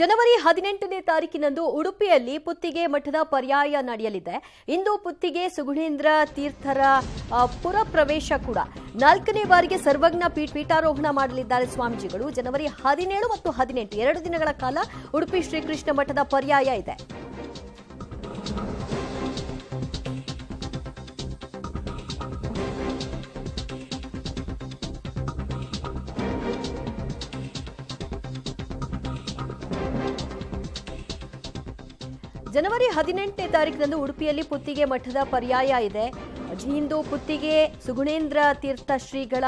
ಜನವರಿ 18ನೇ ತಾರೀಕಿನಂದು ಉಡುಪಿಯಲ್ಲಿ ಪುತ್ತಿಗೆ ಮಠದ ಪರ್ಯಾಯ ನಡೆಯಲಿದೆ. ಇಂದು ಪುತ್ತಿಗೆ ಸುಗುಣೇಂದ್ರ ತೀರ್ಥರ ಪುರಪ್ರವೇಶ ಕೂಡ. 4ನೇ ಬಾರಿಗೆ ಸರ್ವಜ್ಞ ಪೀಠಾರೋಹಣ ಮಾಡಲಿದ್ದಾರೆ ಸ್ವಾಮೀಜಿಗಳು. ಜನವರಿ 17 ಮತ್ತು 18 2 ದಿನಗಳ ಕಾಲ ಉಡುಪಿ ಶ್ರೀಕೃಷ್ಣ ಮಠದ ಪರ್ಯಾಯ ಇದೆ. ಜನವರಿ 18ನೇ ತಾರೀಕಿನಂದು ಉಡುಪಿಯಲ್ಲಿ ಪುತ್ತಿಗೆ ಮಠದ ಪರ್ಯಾಯ ಇದೆ. ಇಂದು ಪುತ್ತಿಗೆ ಸುಗುಣೇಂದ್ರ ತೀರ್ಥ ಶ್ರೀಗಳ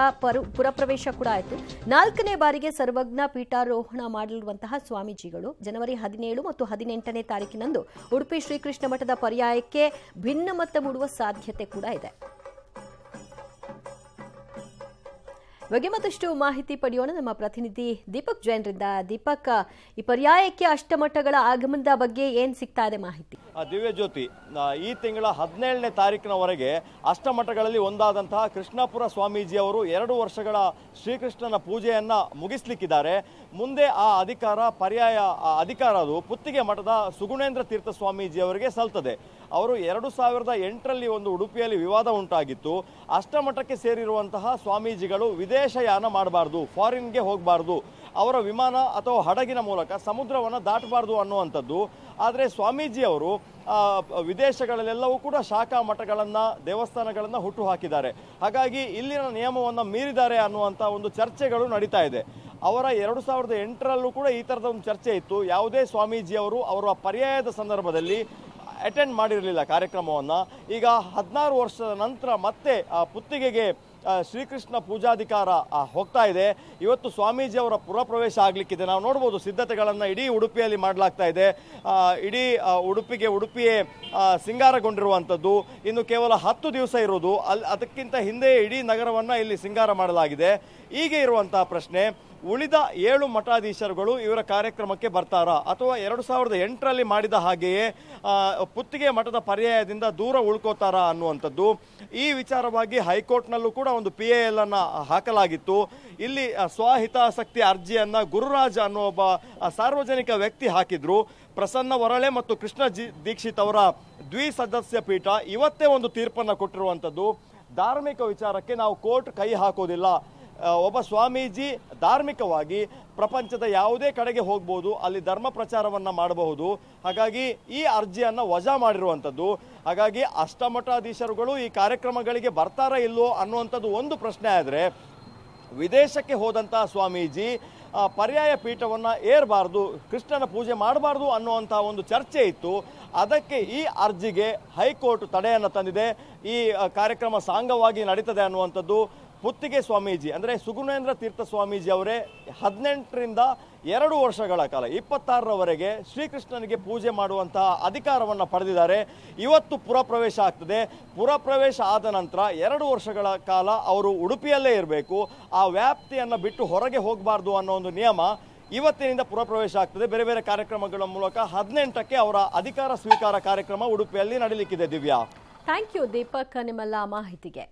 ಪುರಪ್ರವೇಶ ಕೂಡ ಆಯಿತು. 4ನೇ ಬಾರಿಗೆ ಸರ್ವಜ್ಞ ಪೀಠಾರೋಹಣ ಮಾಡಲಿರುವಂತಹ ಸ್ವಾಮೀಜಿಗಳು ಜನವರಿ 17 ಮತ್ತು 18ನೇ ತಾರೀಕಿನಂದು ಉಡುಪಿ ಶ್ರೀಕೃಷ್ಣ ಮಠದ ಪರ್ಯಾಯಕ್ಕೆ ಭಿನ್ನಮತ ಮೂಡುವ ಸಾಧ್ಯತೆ ಕೂಡ ಇದೆ. ಬಗ್ಗೆ ಮತ್ತಷ್ಟು ಮಾಹಿತಿ ಪಡೆಯೋಣ ನಮ್ಮ ಪ್ರತಿನಿಧಿ ದೀಪಕ್ ಜೈನ್ರಿಂದ. ದೀಪಕ್, ಈ ಪರ್ಯಾಯಕ್ಕೆ ಅಷ್ಟಮಠಗಳ ಆಗಮನದ ಬಗ್ಗೆ ಏನ್ ಸಿಗ್ತಾ ಇದೆ ಮಾಹಿತಿ? ದಿವ್ಯ ಜ್ಯೋತಿ, ಈ ತಿಂಗಳ 17ನೇ ತಾರೀಕಿನವರೆಗೆ ಅಷ್ಟಮಠಗಳಲ್ಲಿ ಒಂದಾದಂತಹ ಕೃಷ್ಣಾಪುರ ಸ್ವಾಮೀಜಿ ಅವರು 2 ವರ್ಷಗಳ ಶ್ರೀಕೃಷ್ಣನ ಪೂಜೆಯನ್ನ ಮುಗಿಸ್ಲಿಕ್ಕಿದ್ದಾರೆ. ಮುಂದೆ ಆ ಪರ್ಯಾಯ ಅಧಿಕಾರ ಅದು ಪುತ್ತಿಗೆ ಮಠದ ಸುಗುಣೇಂದ್ರ ತೀರ್ಥ ಸ್ವಾಮೀಜಿ ಅವರಿಗೆ ಸಲ್ತದೆ. ಅವರು 2008ರಲ್ಲಿ ಒಂದು ಉಡುಪಿಯಲ್ಲಿ ವಿವಾದ ಉಂಟಾಗಿತ್ತು. ಅಷ್ಟಮಠಕ್ಕೆ ಸೇರಿರುವಂತಹ ಸ್ವಾಮೀಜಿಗಳು ವಿದೇಶಯಾನ ಮಾಡಬಾರ್ದು, ಫಾರಿನ್ಗೆ ಹೋಗಬಾರ್ದು, ಅವರ ವಿಮಾನ ಅಥವಾ ಹಡಗಿನ ಮೂಲಕ ಸಮುದ್ರವನ್ನು ದಾಟಬಾರ್ದು ಅನ್ನುವಂಥದ್ದು. ಆದರೆ ಸ್ವಾಮೀಜಿ ಅವರು ವಿದೇಶಗಳಲ್ಲೆಲ್ಲವೂ ಕೂಡ ಶಾಖಾ ಮಠಗಳನ್ನು, ದೇವಸ್ಥಾನಗಳನ್ನು ಹುಟ್ಟು ಹಾಕಿದ್ದಾರೆ. ಹಾಗಾಗಿ ಇಲ್ಲಿನ ನಿಯಮವನ್ನು ಮೀರಿದ್ದಾರೆ ಅನ್ನುವಂಥ ಒಂದು ಚರ್ಚೆಗಳು ನಡೀತಾ ಇದೆ. ಅವರ 2008ರಲ್ಲೂ ಕೂಡ ಈ ಥರದ ಒಂದು ಚರ್ಚೆ ಇತ್ತು. ಯಾವುದೇ ಸ್ವಾಮೀಜಿಯವರು ಅವರ ಪರ್ಯಾಯದ ಸಂದರ್ಭದಲ್ಲಿ ಅಟೆಂಡ್ ಮಾಡಿರಲಿಲ್ಲ ಕಾರ್ಯಕ್ರಮವನ್ನು. ಈಗ 16 ವರ್ಷದ ನಂತರ ಮತ್ತೆ ಪುತ್ತಿಗೆಗೆ ಶ್ರೀಕೃಷ್ಣ ಪೂಜಾಧಿಕಾರ ಹೋಗ್ತಾ ಇದೆ. ಇವತ್ತು ಸ್ವಾಮೀಜಿ ಅವರ ಪುರಪ್ರವೇಶ ಆಗಲಿಕ್ಕಿದೆ. ನಾವು ನೋಡ್ಬೋದು ಸಿದ್ಧತೆಗಳನ್ನು ಇಡೀ ಉಡುಪಿಯಲ್ಲಿ ಮಾಡಲಾಗ್ತಾ ಇದೆ. ಇಡೀ ಉಡುಪಿಯೇ ಸಿಂಗಾರಗೊಂಡಿರುವಂಥದ್ದು. ಇನ್ನು ಕೇವಲ 10 ದಿವಸ ಇರೋದು, ಅದಕ್ಕಿಂತ ಹಿಂದೆ ಇಡೀ ನಗರವನ್ನು ಇಲ್ಲಿ ಸಿಂಗಾರ ಮಾಡಲಾಗಿದೆ. ಹೀಗೆ ಇರುವಂತಹ ಪ್ರಶ್ನೆ, ಉಳಿದ 7 ಮಠಾಧೀಶರುಗಳು ಇವರ ಕಾರ್ಯಕ್ರಮಕ್ಕೆ ಬರ್ತಾರಾ ಅಥವಾ 2008ರಲ್ಲಿ ಮಾಡಿದ ಹಾಗೆಯೇ ಪುತ್ತಿಗೆ ಮಠದ ಪರ್ಯಾಯದಿಂದ ದೂರ ಉಳ್ಕೋತಾರಾ ಅನ್ನುವಂಥದ್ದು. ಈ ವಿಚಾರವಾಗಿ ಹೈಕೋರ್ಟ್ನಲ್ಲೂ ಕೂಡ ಒಂದು PAL ಅನ್ನು ಹಾಕಲಾಗಿತ್ತು. ಇಲ್ಲಿ ಸ್ವಹಿತಾಸಕ್ತಿ ಅರ್ಜಿಯನ್ನ ಗುರುರಾಜ್ ಅನ್ನೋ ಒಬ್ಬ ಸಾರ್ವಜನಿಕ ವ್ಯಕ್ತಿ ಹಾಕಿದ್ರು. ಪ್ರಸನ್ನ ವರಳೆ ಮತ್ತು ಕೃಷ್ಣ ದೀಕ್ಷಿತ್ ಅವರ ದ್ವಿಸದಸ್ಯ ಪೀಠ ಇವತ್ತೇ ಒಂದು ತೀರ್ಪನ್ನು ಕೊಟ್ಟಿರುವಂಥದ್ದು. ಧಾರ್ಮಿಕ ವಿಚಾರಕ್ಕೆ ನಾವು ಕೋರ್ಟ್ ಕೈ ಹಾಕೋದಿಲ್ಲ. ಒಬ್ಬ ಸ್ವಾಮೀಜಿ ಧಾರ್ಮಿಕವಾಗಿ ಪ್ರಪಂಚದ ಯಾವುದೇ ಕಡೆಗೆ ಹೋಗ್ಬೋದು, ಅಲ್ಲಿ ಧರ್ಮ ಪ್ರಚಾರವನ್ನು ಮಾಡಬಹುದು. ಹಾಗಾಗಿ ಈ ಅರ್ಜಿಯನ್ನು ವಜಾ ಮಾಡಿರುವಂಥದ್ದು. ಹಾಗಾಗಿ ಅಷ್ಟಮಠಾಧೀಶರುಗಳು ಈ ಕಾರ್ಯಕ್ರಮಗಳಿಗೆ ಬರ್ತಾರಾ ಇಲ್ಲೋ ಅನ್ನುವಂಥದ್ದು ಒಂದು ಪ್ರಶ್ನೆ. ಆದರೆ ವಿದೇಶಕ್ಕೆ ಹೋದಂತಹ ಸ್ವಾಮೀಜಿ ಪರ್ಯಾಯ ಪೀಠವನ್ನು ಏರಬಾರ್ದು, ಕೃಷ್ಣನ ಪೂಜೆ ಮಾಡಬಾರ್ದು ಅನ್ನುವಂಥ ಒಂದು ಚರ್ಚೆ ಇತ್ತು. ಅದಕ್ಕೆ ಈ ಅರ್ಜಿಗೆ ಹೈಕೋರ್ಟ್ ತಡೆಯನ್ನು ತಂದಿದೆ. ಈ ಕಾರ್ಯಕ್ರಮ ಸಾಂಗವಾಗಿ ನಡೀತದೆ ಅನ್ನುವಂಥದ್ದು. ಪುತ್ತಿಗೆ ಸ್ವಾಮೀಜಿ ಅಂದರೆ ಸುಗುಣೇಂದ್ರ ತೀರ್ಥ ಸ್ವಾಮೀಜಿ ಅವರೇ 18ರಿಂದ 2 ವರ್ಷಗಳ ಕಾಲ 26ರವರೆಗೆ ಶ್ರೀಕೃಷ್ಣನಿಗೆ ಪೂಜೆ ಮಾಡುವಂತಹ ಅಧಿಕಾರವನ್ನು ಪಡೆದಿದ್ದಾರೆ. ಇವತ್ತು ಪುರಪ್ರವೇಶ ಆಗ್ತದೆ. ಪುರಪ್ರವೇಶ ಆದ ನಂತರ 2 ವರ್ಷಗಳ ಕಾಲ ಅವರು ಉಡುಪಿಯಲ್ಲೇ ಇರಬೇಕು. ಆ ವ್ಯಾಪ್ತಿಯನ್ನು ಬಿಟ್ಟು ಹೊರಗೆ ಹೋಗಬಾರ್ದು ಅನ್ನೋ ಒಂದು ನಿಯಮ. ಇವತ್ತಿನಿಂದ ಪುರಪ್ರವೇಶ ಆಗ್ತದೆ. ಬೇರೆ ಬೇರೆ ಕಾರ್ಯಕ್ರಮಗಳ ಮೂಲಕ 18ಕ್ಕೆ ಅವರ ಅಧಿಕಾರ ಸ್ವೀಕಾರ ಕಾರ್ಯಕ್ರಮ ಉಡುಪಿಯಲ್ಲಿ ನಡೀಲಿಕ್ಕಿದೆ. ದಿವ್ಯಾ, ಥ್ಯಾಂಕ್ ಯು ದೀಪಕ್, ನಿಮ್ಮೆಲ್ಲ ಮಾಹಿತಿಗೆ.